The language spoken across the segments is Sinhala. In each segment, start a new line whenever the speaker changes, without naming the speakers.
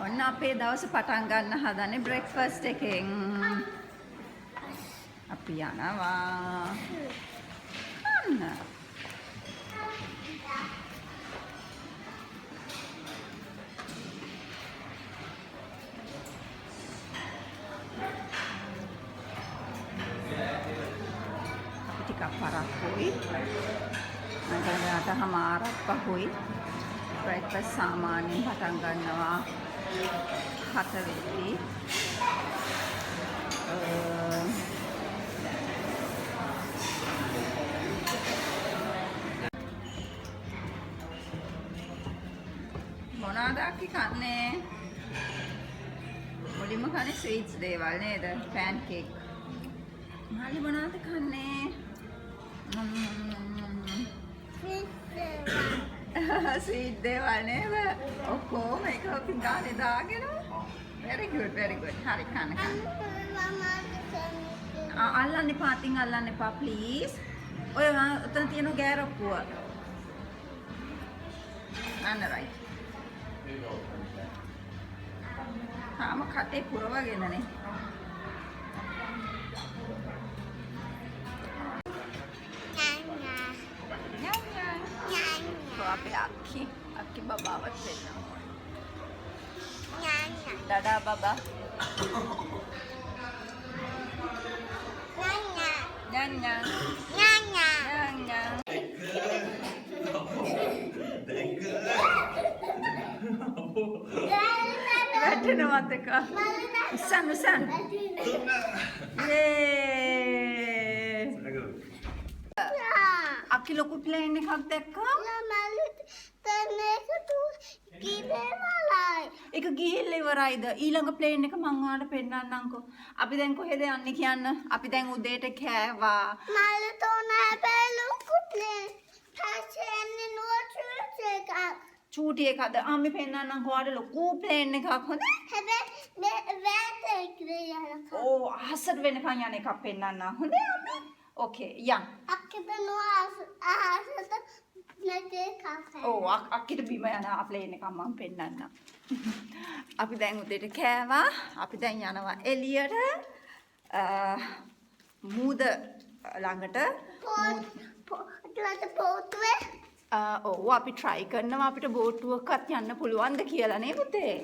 ඔන්න අපේ දවස පටන් ගන්න හදනේ බ්‍රෙක්ෆාස්ට් එකෙන්. අපි යනවා. අන්න. අපි ටිකක් පරක්කුයි. අන්තරයට හමාරක් පහුයි. බ්‍රෙක්ෆාස්ට් සාමාන්‍යයෙන් පටන් ගන්නවා 4 වෙද්දී. මොනවාද අපි කන්නේ? මුලින්ම කන්නේ ස්වීට්ස් දේවල් නේද? පෑන් කේක්. මාළි මොනවද කන්නේ? ස්වීට් දේවල් නේද? ඔක්කොම එක පිඟානේ දාගෙන. very good. හරි කන්න. අල්ලන්න එපා, අතින් අල්ලන්න එපා please. ඔය උතන තියෙන ගෑරප්පුව. අන්න right. තාම කටේ පුරවගෙනනේ. අපේ අක්කි බබාවත් වෙනවා. ඩඩා බබා. වැටෙනවත් එක. උසන්. අක්කි ලොකු ප්ලේන් එකක් දැක්කා. ඒක ගිහිල්ලා ඉවරයිද? ඊළඟ ප්ලේන් එක මං ඔයාලට පෙන්නන්නම්කෝ. අපි දැන් කොහෙද යන්නේ කියන්න? අපි දැන් උදේට කෑවා.
මල්ලි තෝන හැබැයි ලොකු ප්ලේන්. තාෂෙන්නේ නෝට්ස් එකක්.
චූටි එකද? අපි පෙන්නන්නම්කෝ ඔයාලට ලොකු ප්ලේන් එකක් හොඳ?
හැබැයි වැට ඉක්‍රියලා.
ඕ අහසට වෙනකන් යන එකක් පෙන්නන්න හොඳ? ඕකේ යන්.
අක්කිට අහසට නැටේ කෆේ.
ඕ අක්කිට බිම යන ප්ලේන් එකක් මම පෙන්නන්නම්. අපි දැන් උදේට කෑවා. අපි දැන් යනවා එළියට. මූද ළඟට
පොතුවේ
ඔව් අපි try කරනවා අපිට බෝට්ටුවකත් යන්න පුළුවන්ද කියලා නේ පුතේ.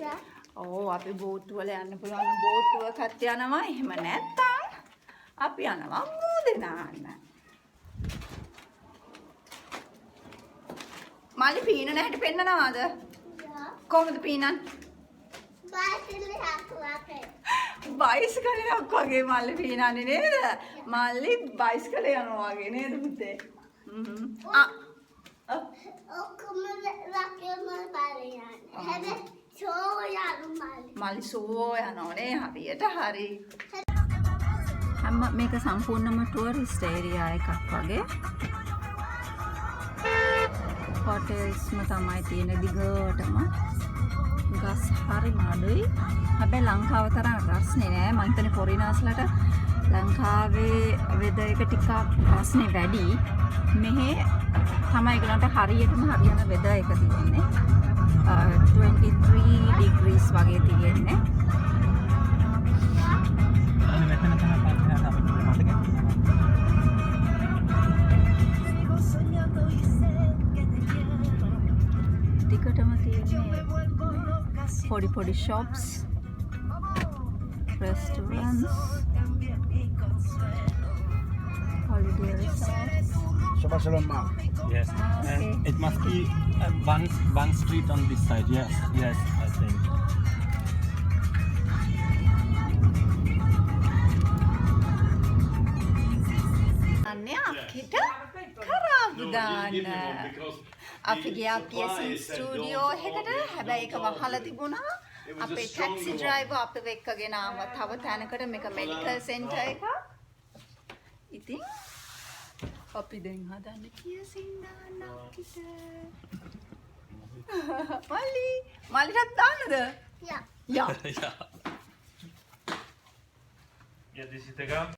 ඔව් අපි බෝට්ටුව වල යන්න පුළුවන් බෝට්ටුවකත් යනවා. එහෙම නැත්තම් අපි යනවා මූදේ නාන්න. මාළි පීනන හැටි පෙන්නනවාද? කොහොමද පීනන්නේ? බයිස්කලයක් වගේ මල්ලි පීනන්නේ නේද? මල්ලි බයිස්කල යනවා වගේ නේද පුතේ?
ඔක්කොම රකේම බලයන්. හැබැයි සෝ යනවා
මල්ලි සෝ යනෝනේ හරියට හරි. මේක සම්පූර්ණම ටුවරිස්ට් ඒරියා එකක් වගේ. හොටෙල්ස්ම තමයි තියෙන දිගටම. ගස් හරි මාඩුයි. හැබැයි ලංකාව තරම් රස්නේ නෑ. මං හිතන්නේ ෆොරිනර්ස්ලට ලංකාවේ වෙදර් එක ටිකක් රස්නේ වැඩි. මෙහෙ තමයි ඒගොල්ලන්ට හරියටම හරියන වෙදර් එක තියෙන්නේ. 23 degrees වගේ තියෙන්නේ. දිගටම තියෙන්නේ පොඩි shops, restaurants, holiday resorts.
Shabbat shalom, ma'am.
Yes, and it must be one street on this side. Yes, I think.
අනේ අක්කිට කරාබු දාන්න. අපි ගියා PSM ස්ටුඩියෝ එකකට. හැබැයි ඒක වහලා තිබුණා. අපේ ටැක්සි ඩ්‍රයිවර් අපිව එක්කගෙන ආවා තව තැනකට. මේක මෙඩිකල් සෙන්ටර් එක. ඉතින් අපි දැන් හදන්නේ PSM දාන්න අක්කිට. මල්ලිටත් දාන්නද?
යා.
Yeah, this is the gum.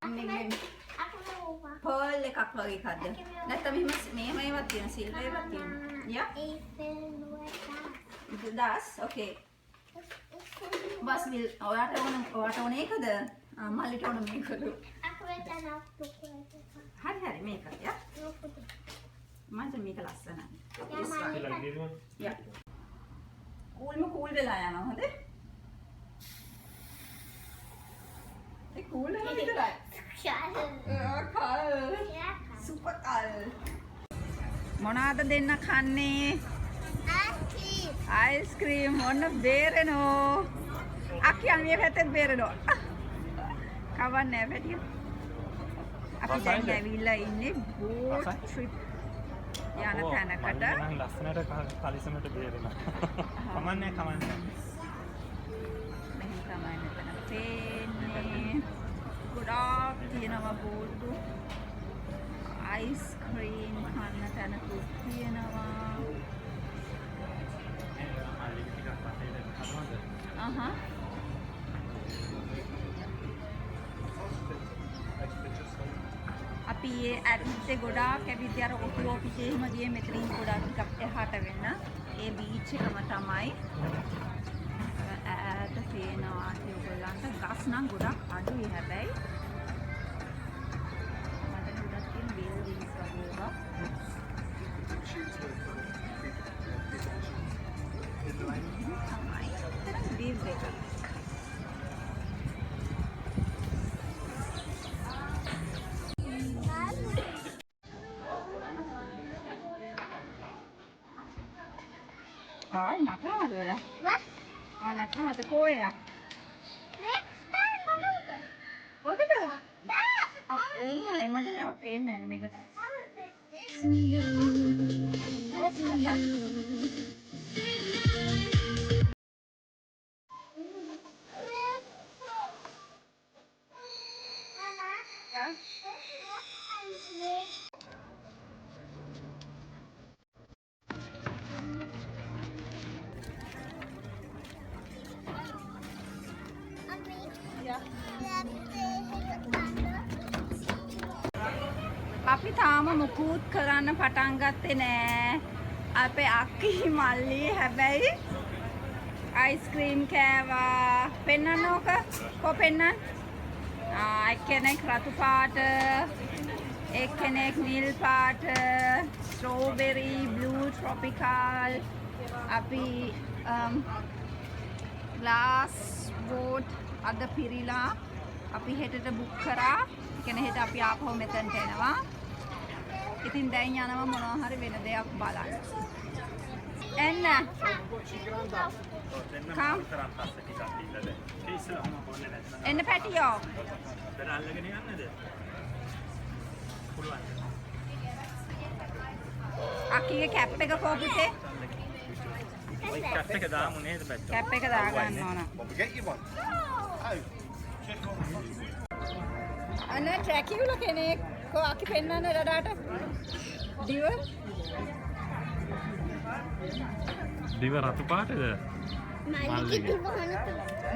Pearl එකක් වගේ එකක්ද? නැත්නම් මෙහෙම ඒවත් තියෙන සිල්වර් ඒවත් තියෙන. Yeah. Das, okay. බස් විල් ඔයාට ඕන ඒකද? මල්ලිට ඕන මේකද?
Aku rencana waktu
හරි මේක යා. මට මේක ලස්සනයි. යා. කූල් වෙලා යනවා හොඳේ. ඒ කූල් එක විතරයි. සුපර් කල්. මොනවාද දෙන්න කන්නේ? අයිස්ක්‍රීම් ඔන්න බේරෙනෝ. අක්කියන් මේ පැත්තෙන් බේරෙනෝ. කවන්නේ පැටිය. අපි දැන් ඇවිල්ලා ඉන්නේ බෝට් ට්‍රිප් යන තැනකට.
නම් ලස්සනට කලිසමට බේරෙනවා. කමන්නේ.
මෙහෙම තමයි මෙතන පේන්නේ. ගොඩාක් තියෙනවා බෝට්ටු. අයිස්ක්‍රීම් කන්න තැනකුත් තියෙනවා. අපි ඒ ඇරිද්දේ ගොඩාක් ඇවිත් අර ඔටුවෝ පිටේ එහෙම ගියේ මෙතනින් ගොඩාක් ටිකක් එහාට වෙන්න. ඒ බීච් එකම තමයි. ඈත තියෙනවා ඒගොල්ලන්ට ගස් නම් ගොඩක් අඩුයි හැබැයි. මට ගොඩක් තියෙන බිල්ඩින්ග්ස් වගේ ඒවා. තමයි. වීව් එක. Ay, nakakado na. Ah, nakakado ko eh. Bakit ba? Ay, magkakapin na. May gusto. අපි තාම මුකුත් කරන්න පටන් ගත්තේ නෑ. අපේ අක්කි මල්ලි හැබැයි අයිස්ක්‍රීම් කෑවා. පෙන්නන්න ඕක. කො පෙන්නන්න? එක්කෙනෙක් රතු පාට, එක්කෙනෙක් නිල් පාට, ස්ට්‍රෝබෙරි, බ්ලූ ට්‍රොපිකල්. අපි ග්ලාස් බෝට් අද පිරිලා අපි හෙටට බුක් කරා. කියන්නේ හෙට අපි ආපහු මෙතනට එනවා. ඉතින් දැන් යනවා මොනවා හරි වෙන දෙයක් බලන්න. එන්න. කම්. එන්න පැටියෝ.
අල්ලගෙන යන්නද? පුළුවන්.
අක්කිගේ කැප් එක කොපුතේ.
කැප් එක දාමු නේද පැත්ත?
කැප් එක දා ගන්න ඕන. අන්න ට්‍රැකියුලා කෙනෙක් කො අක්කි පෙන්නන්න රඩාට. දිව.
දිව රතු පාටද?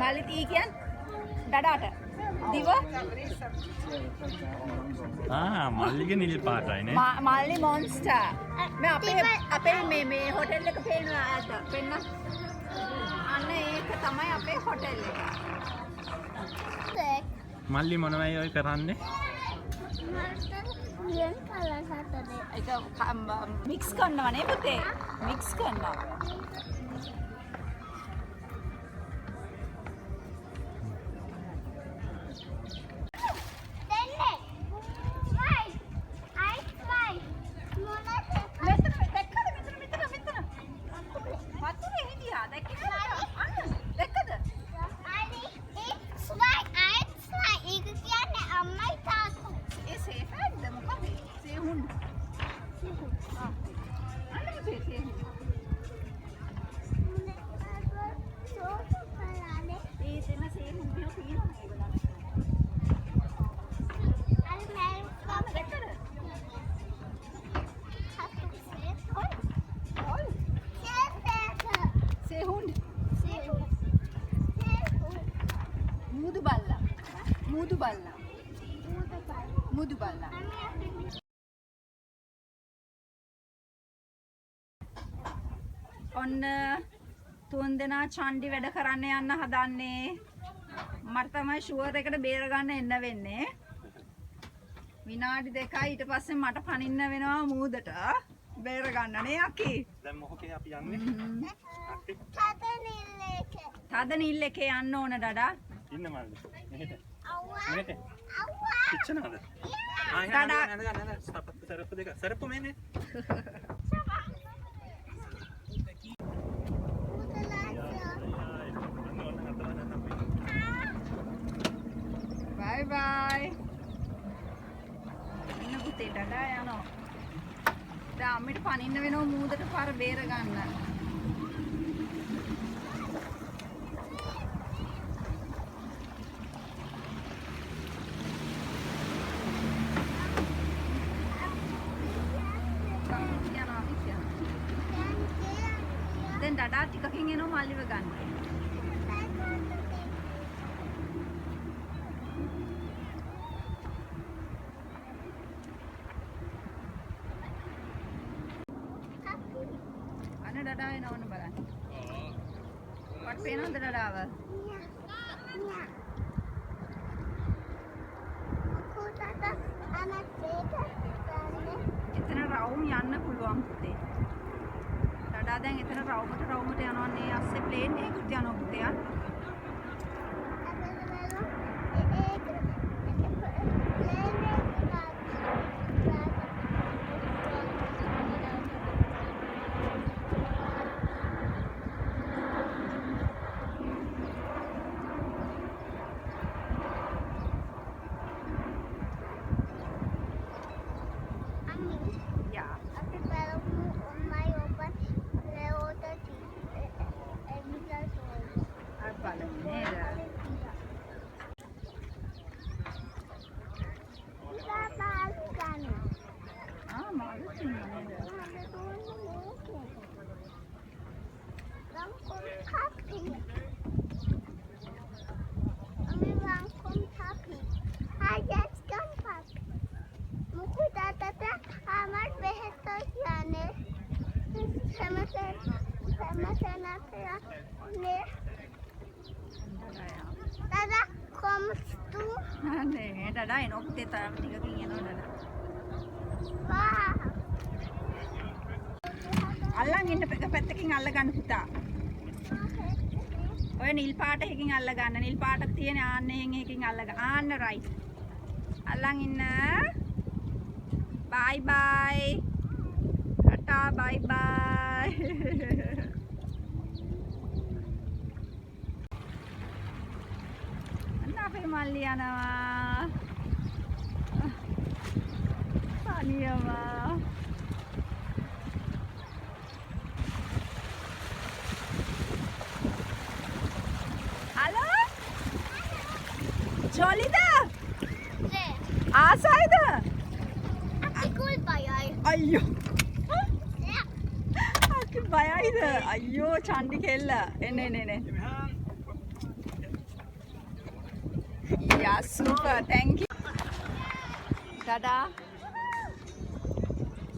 මල්ලිත් ඊ කියන්නේ දඩාට. දිව.
මල්ලිගේ නිල් පාටයි නේ.
මල්ලි මොන්ස්ටර්. මේ අපේ මේ හොටෙල් එක පේනවා ඈත. පෙන්න. අන්න ඒක තමයි අපේ හොටෙල් එක.
මල්ලි මොනවයි ඔය කරන්නේ?
ඒක මික්ස් කරනවා නේ පුතේ. මික්ස් කරනවා. මුදු බල්ලා. ඔන්න තුන් දෙනා චණ්ඩි වැඩ කරන්න යන්න හදන්නේ. මට තමයි ෂුවර් එකට බේර ගන්න එන්න වෙන්නේ. විනාඩි 2යි ඊට පස්සේ මට පනින්න වෙනවා මූදට. බේර ගන්න නේ අකි.
දැන් මොකේ අපි යන්නේ?
තද නිල් එකේ යන්න ඕන ඩඩා.
ඉන්න මල්ලි. මෙහෙට.
Awak.
මෙහෙට.
Awak.
කිච්චනද?
Dadah.
සරප්පු දෙක. සරප්පු මෙන්නේ.
බයි බයි. ඉන්න පුතේ ඩඩා යනවා. දැන් අම්මිට පනින්න වෙනවා මූදට පාර බේර ගන්න. දැන් ඩඩා ටිකකින් එනවා මල්ලිව ගන්න. අනේ ඩඩා එනවා ඔන්න බලන්න. වට පේනවද ඩඩාව? එතන රවුම් යන්න පුළුවන් පුතේ. ඩඩා දැන් එතන රවුමට යනවා නේ අස්සේ ප්ලේන් එකකට යනවා පුතේ.
Dada, kommst du?
නේ ඩඩා එනවා පුතේ තරම් ටිකකින් එනවා ඩඩා.
Wow.
අල්ලන් ඉන්න පැත්තකින් අල්ල ගන්න පුතා. ඔය නිල් පාට එකකින් අල්ල ගන්න. නිල් පාටක් තියෙන ආන්නේ එකකින් අල්ල ගන්න. ආන්න රයිට්. අල්ලන් ඉන්න. බයි බයි. ටටා බයි බයි. අන්න අපේ මල්ලි යනවා. පණියවා. Jolly da?
Nee,
ආසයිද?
aku cool bayai.
අයියෝ.
Ja.
අකි බයයිද? අයියෝ චණ්ඩි කෙල්ල. එනේ. Yeah, super. Thank you. Tada.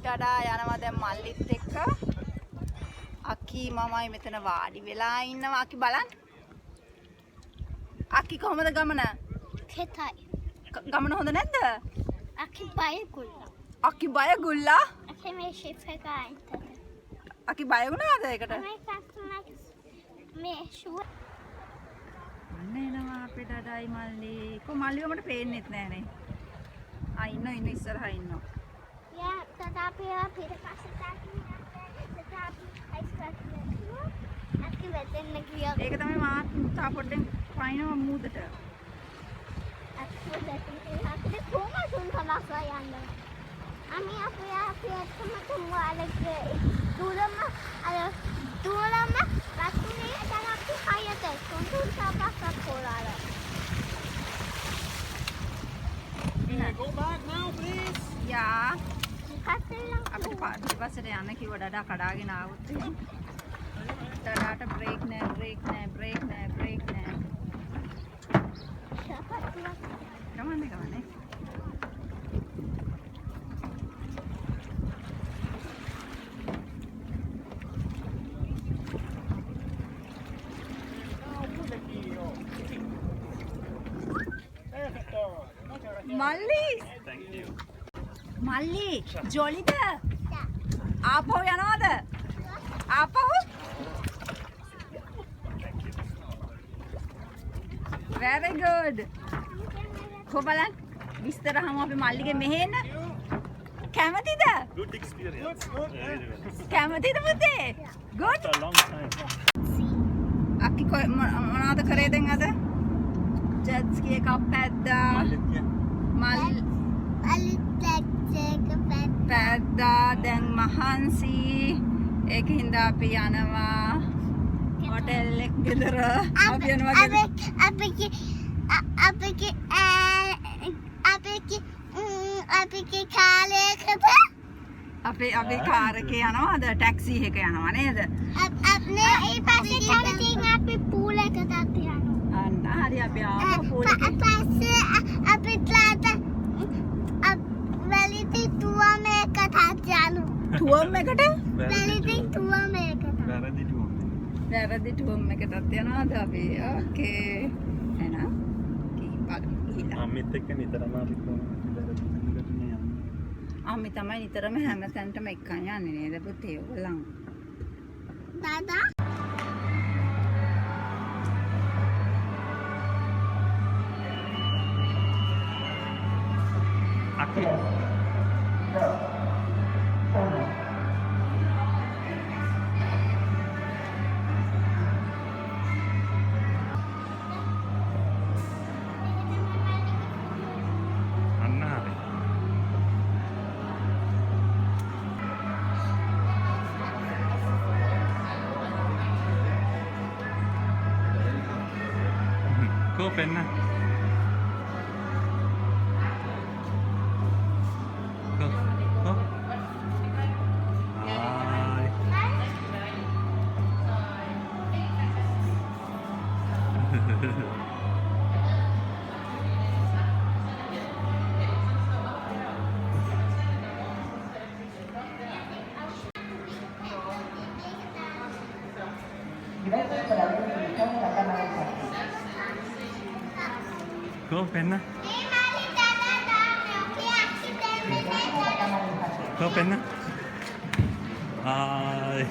Tada යනවා දැන් මල්ලිත් එක්ක. අකි මමයි මෙතන වාඩි වෙලා ඉන්නවා. අකි බලන්න. අකි කොහමද ගමන?
Ketai.
ගමන හොඳ නැද්ද?
Aku bayai gula.
අකි බය ගුල්ලා?
Aku me shifa kain.
අකි බය වුණාද ඒකට?
Me customer me sure.
අන්න එනවා අපේ ඩඩයි මල්ලි. කො මල්ලිව මට පේන්නෙත් නෑනේ. ඉන්න ඉස්සරහා ඉන්නවා.
Ja, tetapi pasti tadi tetapi ice cream. Aku betul lagi ya.
ඒක තමයි මාත් තා පොඩ්ඩෙන් පයින්නවා මූදට.
Aku betul aku cuma suka makan yang Ami apa ya teman-teman ada dulu mah waktu ni ada aku kaya deh untuk siapa sekolah lah.
Go back now please.
යා
Kasih lang
අපිට පිටිපස්සට යන්න කිව්ව ඩඩා කඩාගෙන ආවොත් එහෙම. ඩඩාට බ්‍රේක් නෑ.
siapa tu?
ගමන්නේ. මල්ලි
Thank you.
මල්ලි ජොලිද ආපහු යනවද ආපහු very good කොබලන් විස්තර හමු අපි මල්ලිගේ මෙහෙ එන්න කැමතිද
Good experience.
කැමතිද පුතේ good
It's a long time.
අපි මොනවද කරේ දැන් අද ජෙට් ස්කී එකක් පැද්දා මල් පැද්දා දැන් මහන්සි ඒකින්ද අපි යනවා හොටෙල් එක ගෙදර අපි යනවා අපේ කාර් එකේ යනවාද ටැක්සි එක යනවා නේද අන්න හරි අපි ආවා පූල් එකේ ටුවම් එකට වැරදි ටුවම් එකටත් යනවාද අපි ඕකේ එහෙනම් ගිහිල්ලා
අම්මිත් එක්ක නිතරම අපි කොහොමද යන්නේ?
අම්මි තමයි නිතරම හැම තැනටම එක්කන් යන්නේ නේද පුතේ ඔයගොල්ලන්
दादा
Aku. Anna. Kau pernah? Kau? Hai. Kau pernah? Kau pernah? Hai.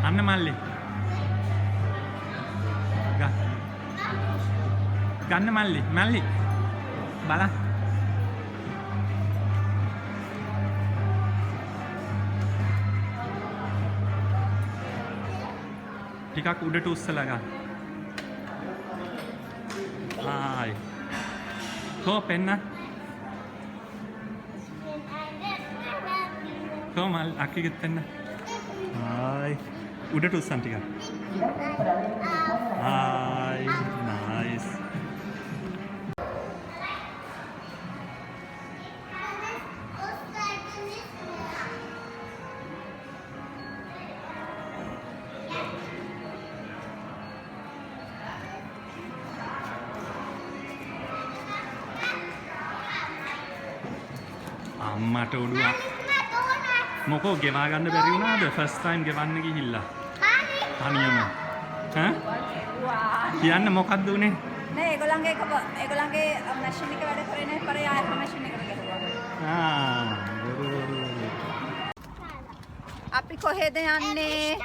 Anna malli. Ganna malli. Malli. Bala. ටිකක් උඩට උස්සලා ගන්න. හායි. කෝ පෙන්න. කෝ මල් අක්කිගෙත් පෙන්න. හායි. උඩට උස්සන් ටිකක්. හායි. නයිස්. අම්මට උඩුවා මොකෝ ගෙවා ගන්න බැරි වුණාද ෆස්ට් ටයිම් ගෙවන්න ගිහිල්ලා තනියම ඈ කියන්න මොකක්ද උනේ
නෑ ඒගොල්ලන්ගේ මැෂින් එක වැඩ කරේ නැහැ පරේ ආයෙත් මැෂින් එකට ගහුවා අපි කොහෙද යන්නේ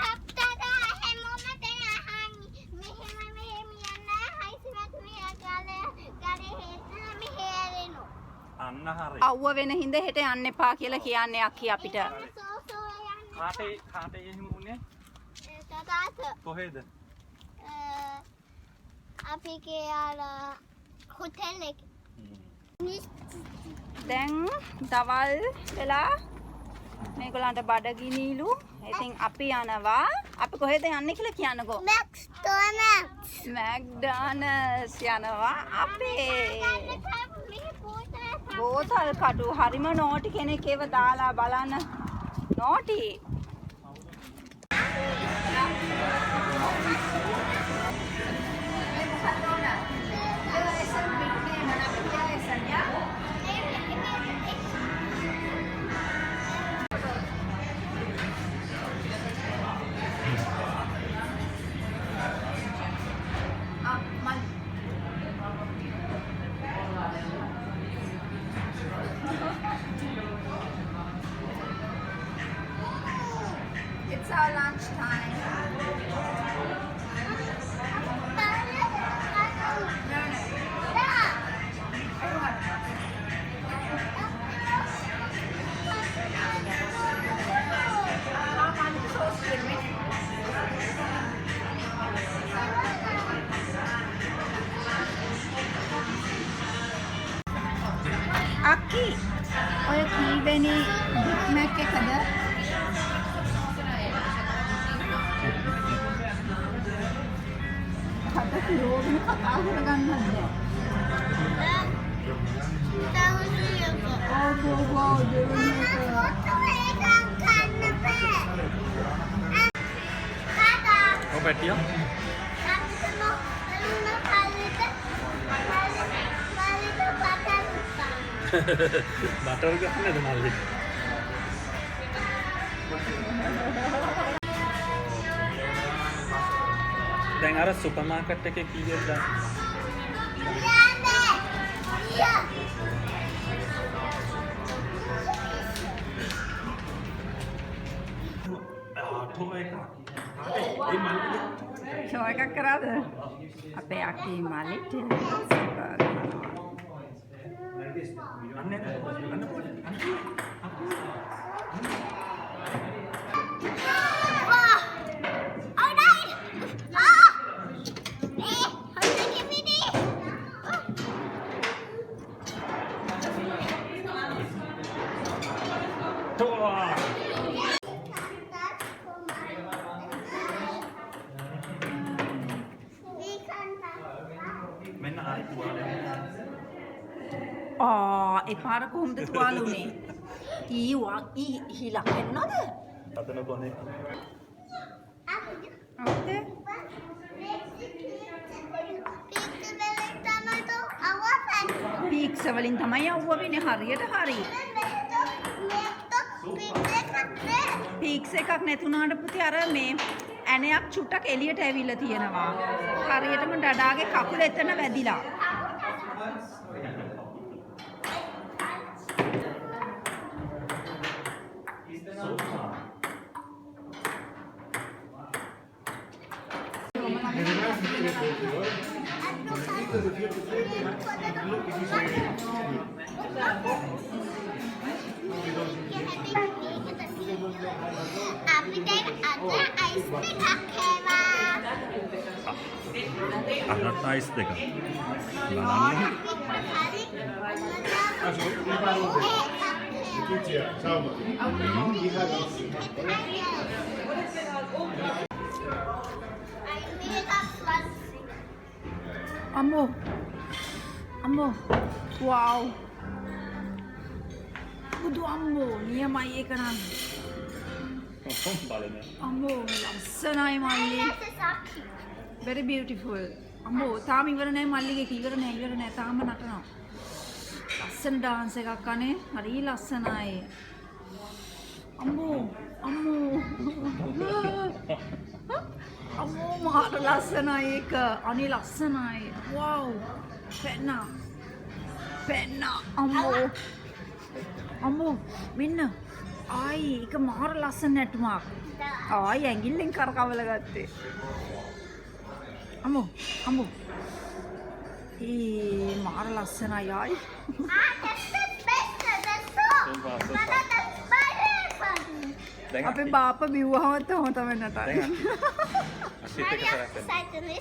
අන්න හරි
අවුව වෙන හින්දා හෙට යන්න එපා කියලා කියන්නේ අක්කි අපිට
කාටේ එහෙම උනේ කොහෙද
අපි කියලා හොටෙල් එක
දැන් දවල් වෙලා මේගොල්ලන්ට බඩගිනිලු ඉතින් අපි යනවා අපි කොහෙද යන්නේ කියලා කියන්නකෝ
McDonald's
යනවා අපේ බෝතල් කටු හරිම නෝටි කෙනෙක් ඒව දාලා බලන්න. නෝටි. It's our lunch time. Aki, ඔය කීවෙනි Big Mac එකද? කඩ කිලෝගෙන කතා කරගන්නත් බෑ.
ඔය පැටියා බටර් ගන්නද මල්ලි? දැන් අර සුපර් මාකට් එකේ කීයද දැන්?
ෂෝ එකක් කරාද? අපේ අක්කේ මල්ලිට
මෙන්න හරි තුවාලයක්.
ඒ පාර කොහොමද තුවාල උනේ? හිලක් එන්නද?
අතන කොනේ.
අවුද? පීක්ස් වලින් තමයි අවුව වෙන්නේ හරියට හරි. පීක්ස් එකක් නැතුණාට පුතේ අර මේ ඇණයක් චුට්ටක් එළියට ඇවිල්ලා තියෙනවා. හරියටම ඩඩාගේ කකුල එතන වැදිලා.
අරත් අයිස් දෙක.
අම්මෝ wow බුදු අම්මෝ නියමයි ඒක නම් අම්මෝ ලස්සනයි මල්ලි very beautiful අම්මෝ තාම ඉවර නැහැ මල්ලිගේ ඉවර නැහැ තාම නටනවා ලස්සන dance එකක් අනේ හරි ලස්සනයි අම්මෝ මාර ලස්සනයි ඒක අනේ ලස්සනයි wow පෙන්න අම්මෝ මෙන්න ආයි ඒක මාර ලස්සන නැටුමක් ආයි ඇඟිල්ලෙන් කරකවල ගත්තේ අම්මෝ මාර ලස්සනයි ආයි අපේ බාප්පා බිව්වහම තමයි නටන්නේ